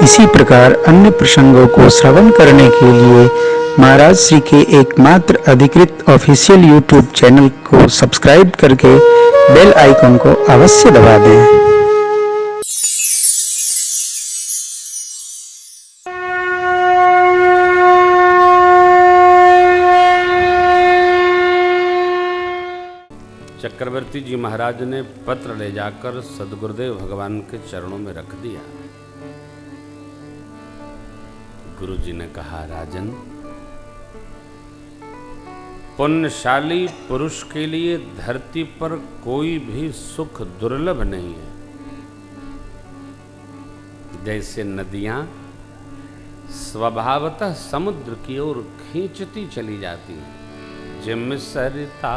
इसी प्रकार अन्य प्रसंगों को श्रवण करने के लिए महाराज श्री के एकमात्र अधिकृत ऑफिशियल यूट्यूब चैनल को सब्सक्राइब करके बेल आइकन को अवश्य दबा दें। चक्रवर्ती जी महाराज ने पत्र ले जाकर सद्गुरुदेव भगवान के चरणों में रख दिया। गुरु जी ने कहा, राजन, पुण्यशाली पुरुष के लिए धरती पर कोई भी सुख दुर्लभ नहीं है। जैसे नदियां स्वभावतः समुद्र की ओर खींचती चली जाती हैं, जिम सरिता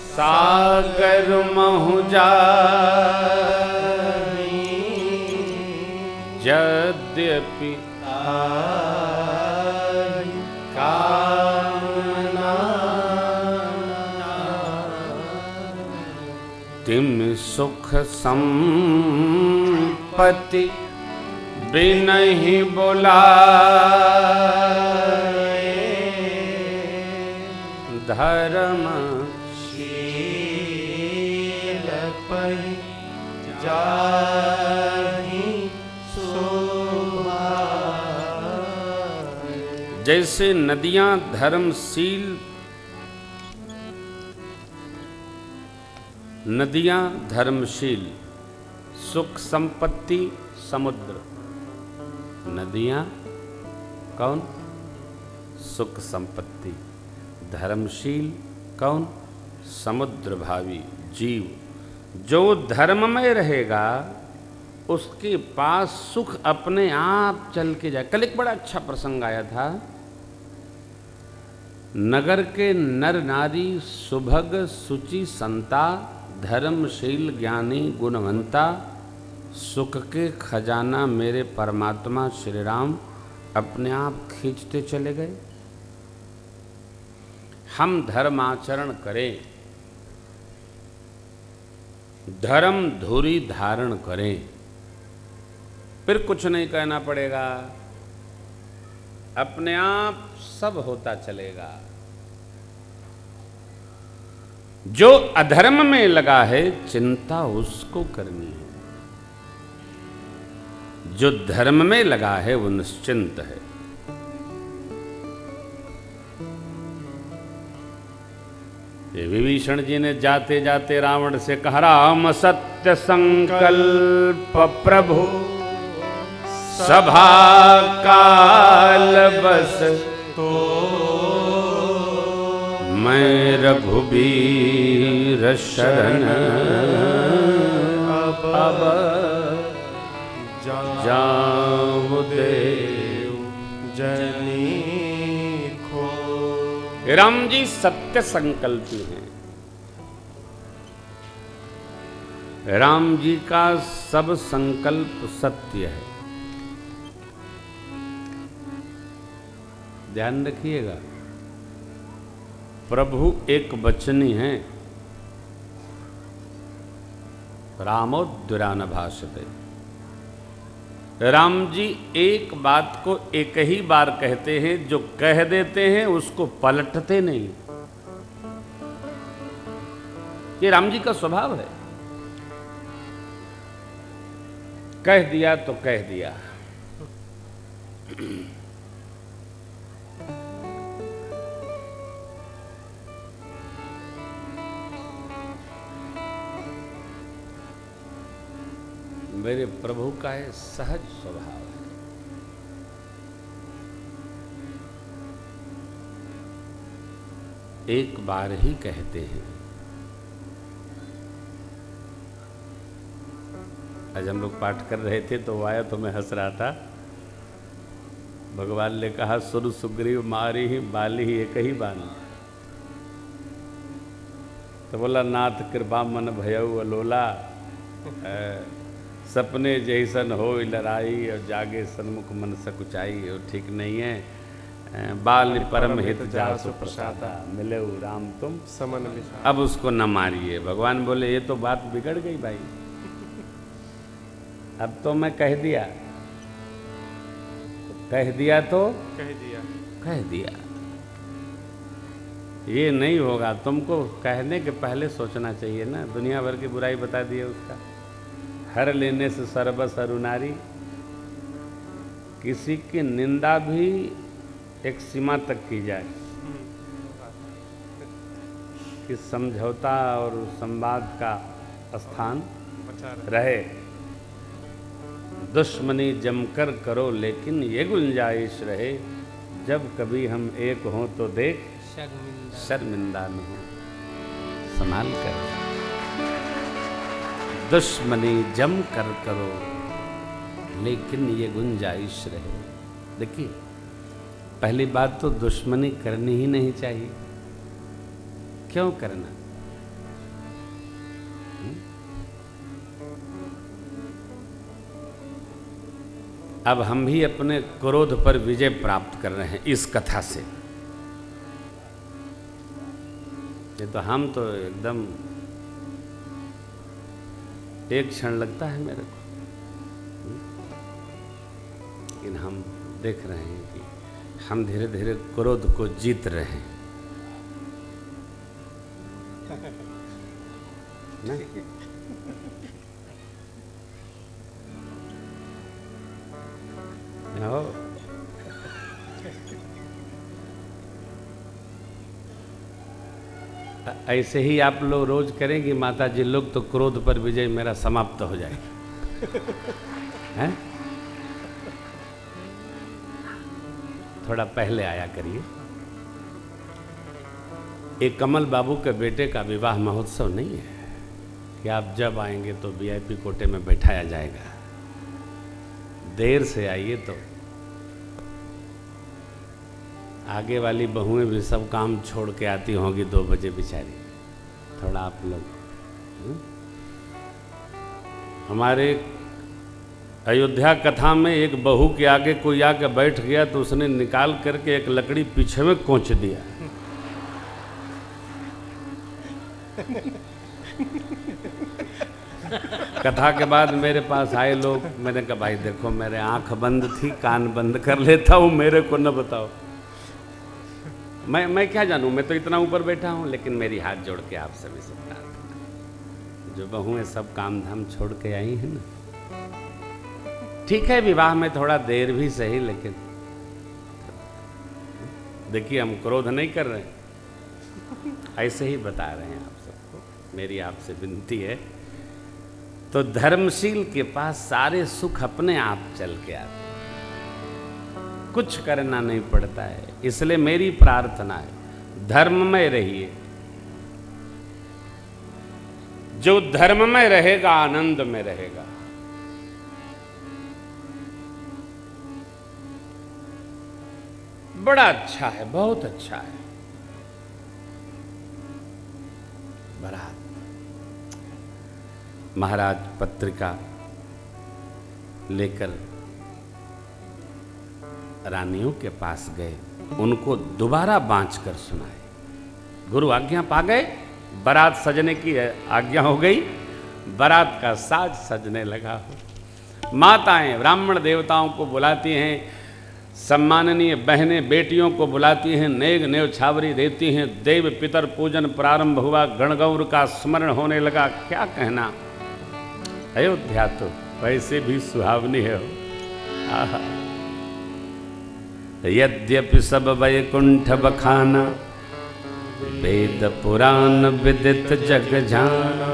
सागर महु जाई, यद्यपि कामना तिम सुख संपत्ति बिनहि बुलाए, धर्म शील पहि जाहि शोभाए। जैसे नदियां धर्मशील सुख संपत्ति समुद्र। नदियां कौन? सुख संपत्ति। धर्मशील कौन? समुद्र भावी जीव। जो धर्म में रहेगा उसके पास सुख अपने आप चल के जाए। कल एक बड़ा अच्छा प्रसंग आया था। नगर के नर नारी सुभग सुचि संता, धर्मशील ज्ञानी गुणवंता, सुख के खजाना मेरे परमात्मा श्री राम अपने आप खींचते चले गए। हम धर्माचरण करें, धर्म धुरी धारण करें, फिर कुछ नहीं कहना पड़ेगा, अपने आप सब होता चलेगा। जो अधर्म में लगा है चिंता उसको करनी है, जो धर्म में लगा है वो निश्चिंत है। विभीषण जी ने जाते जाते रावण से कहा, राम सत्य संकल्प प्रभु सभा काल बस तो, मैं रघुबीर शरण अब जाऊं देव जनी खो। राम जी सत्य संकल्पी हैं। राम जी का सब संकल्प सत्य है। ध्यान रखिएगा, प्रभु एक वचनी हैं। रामोद्युरान भाषते। राम जी एक बात को एक ही बार कहते हैं, जो कह देते हैं उसको पलटते नहीं। ये राम जी का स्वभाव है। कह दिया तो कह दिया। मेरे प्रभु का ये सहज स्वभाव है। एक बार ही कहते हैं। आज हम लोग पाठ कर रहे थे तो आया तो मैं हंस रहा था। भगवान ने कहा, सुर सुग्रीव मारी ही बाली ही एक ही बान। तो बोला, नाथ कृपा मन भयउ अलोला, सपने जैसन हो लड़ाई और जागे सन्मुख मन सकुचाई। और ठीक नहीं है। बाल परम हित जासु प्रसादा, मिले राम तुम समन विषाद। अब उसको न मारिए। भगवान बोले, ये तो बात बिगड़ गई भाई। अब तो मैं कह दिया, कह दिया तो कह दिया। ये नहीं होगा, तुमको कहने के पहले सोचना चाहिए ना। दुनिया भर की बुराई बता दी है उसका। हर लेने से सर्वस अरुनारी, किसी की निंदा भी एक सीमा तक की जाए कि समझौता और संवाद का स्थान रहे। दुश्मनी जमकर करो लेकिन ये गुंजाइश रहे, जब कभी हम एक हों तो देख शर्मिंदा न हो। संभाल कर दुश्मनी जम कर करो लेकिन ये गुंजाइश रहे। देखिए, पहली बात तो दुश्मनी करनी ही नहीं चाहिए। क्यों करना? अब हम भी अपने क्रोध पर विजय प्राप्त कर रहे हैं इस कथा से। ये तो हम तो एकदम एक क्षण लगता है मेरे को, लेकिन हम देख रहे हैं कि हम धीरे धीरे क्रोध को जीत रहे हैं। नहीं? हो ऐसे ही आप लोग रोज करेंगे माता जी लोग, तो क्रोध पर विजय मेरा समाप्त हो जाएगा। हैं? थोड़ा पहले आया करिए। एक कमल बाबू के बेटे का विवाह महोत्सव नहीं है कि आप जब आएंगे तो वीआईपी कोटे में बैठाया जाएगा। देर से आइए तो आगे वाली बहुएं भी सब काम छोड़ के आती होंगी 2 बजे बेचारी। थोड़ा आप लोग हमारे अयोध्या कथा में एक बहू के आगे कोई आके बैठ गया तो उसने निकाल करके एक लकड़ी पीछे में कोंच दिया। कथा के बाद मेरे पास आए लोग, मैंने कहा भाई देखो मेरे आंख बंद थी, कान बंद कर लेता हूँ, मेरे को न बताओ। मैं क्या जानूं, मैं तो इतना ऊपर बैठा हूं। लेकिन मेरी हाथ जोड़ के आप सभी से प्रार्थना, जो बहुएं सब काम धाम छोड़ के आई हैं ना, ठीक है विवाह में थोड़ा देर भी सही, लेकिन देखिए हम क्रोध नहीं कर रहे हैं, ऐसे ही बता रहे हैं आप सबको। मेरी आपसे विनती है, तो धर्मशील के पास सारे सुख अपने आप चल के आते, कुछ करना नहीं पड़ता है। इसलिए मेरी प्रार्थना है, धर्म में रहिए। जो धर्म में रहेगा आनंद में रहेगा। बड़ा अच्छा है, बहुत अच्छा है। बारात महाराज पत्रिका लेकर रानियों के पास गए, उनको दोबारा बांच कर सुनाए। गुरु आज्ञा पा गए, बारात सजने की आज्ञा हो गई, बारात का साज सजने लगा हो। माताएं ब्राह्मण देवताओं को बुलाती हैं, सम्माननीय बहनें बेटियों को बुलाती हैं, नेग न्यौछावरी देती हैं, देव पितर पूजन प्रारंभ हुआ, गणगौर का स्मरण होने लगा। क्या कहना, अयोध्या तो वैसे भी सुहावनी है। आहा, यद्यपि सब वैकुंठ बखाना, वेद पुराण विदित जग जाना।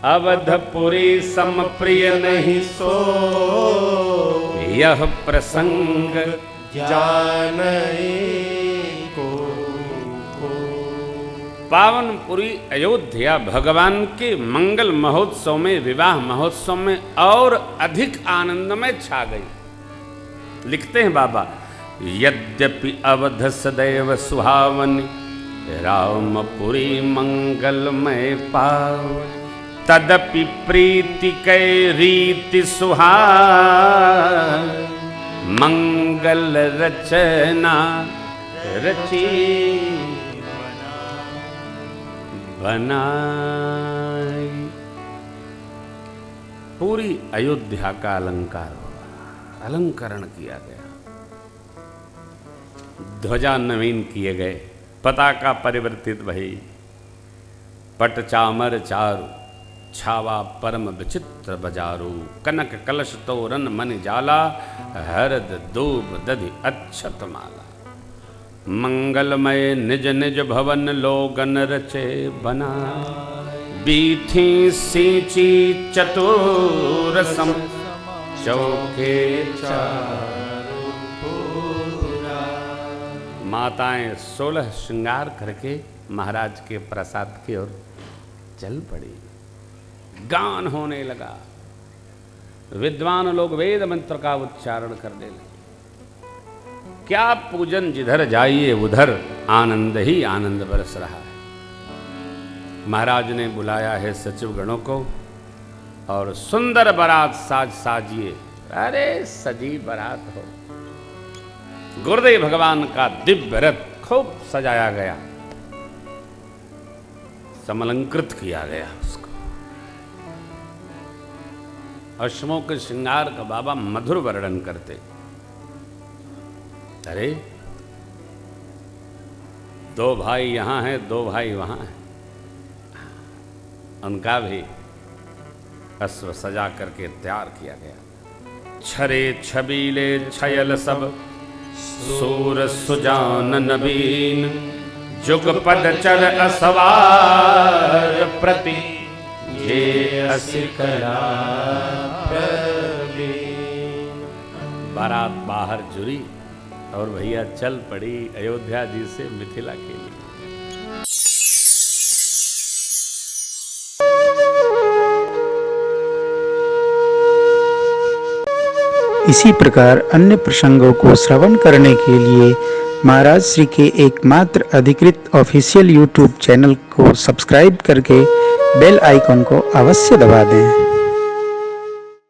अवधपुरी सम प्रिय नहीं सो, यह प्रसंग जानई को। पावनपुरी अयोध्या भगवान के मंगल महोत्सव में, विवाह महोत्सव में और अधिक आनंद में छा गई। लिखते हैं बाबा, यद्यपि अवध सदैव सुहावनी, रामपुरी मंगलमय पावनी। तदपि प्रीति कै रीति सुहाव, मंगल रचना रची बनाई। पूरी अयोध्या का अलंकार हुआ, अलंकरण किया गया, ध्वजा नवीन किए गए, पताका परिवर्तित भई, पट चामर चारु छावा परम विचित्र बजारू, कनक कलश तोरण मन जाला, हरद दूब दधि अक्षत माला। मंगलमय निज निज भवन लोगन रचे बना, बीथी सींची चतुर सम चौके माताएं 16 श्रृंगार करके महाराज के प्रसाद की ओर चल पड़ी। गान होने लगा, विद्वान लोग वेद मंत्र का उच्चारण करने लगे। क्या पूजन जिधर जाइए उधर आनंद ही आनंद बरस रहा है। महाराज ने बुलाया है सचिव गणों को और सुंदर बारात साजिए। अरे सजी बारात हो, गुरुदेव भगवान का दिव्य रथ खूब सजाया गया, समलंकृत किया गया उसको। अश्वों के श्रृंगार का बाबा मधुर वर्णन करते। अरे 2 भाई यहां हैं, 2 भाई वहां हैं, उनका भी अश्व सजा करके तैयार किया गया। छरे छबीले छयल सब सूर सुजान नवीन, जुग पद चर असवार प्रति ये असिकला प्रवीण। बारात बाहर जुरी और भैया चल पड़ी अयोध्या जी से मिथिला के लिए। इसी प्रकार अन्य प्रसंगों को श्रवण करने के लिए महाराज श्री के एकमात्र अधिकृत ऑफिशियल यूट्यूब चैनल को सब्सक्राइब करके बेल आइकन को अवश्य दबा दें।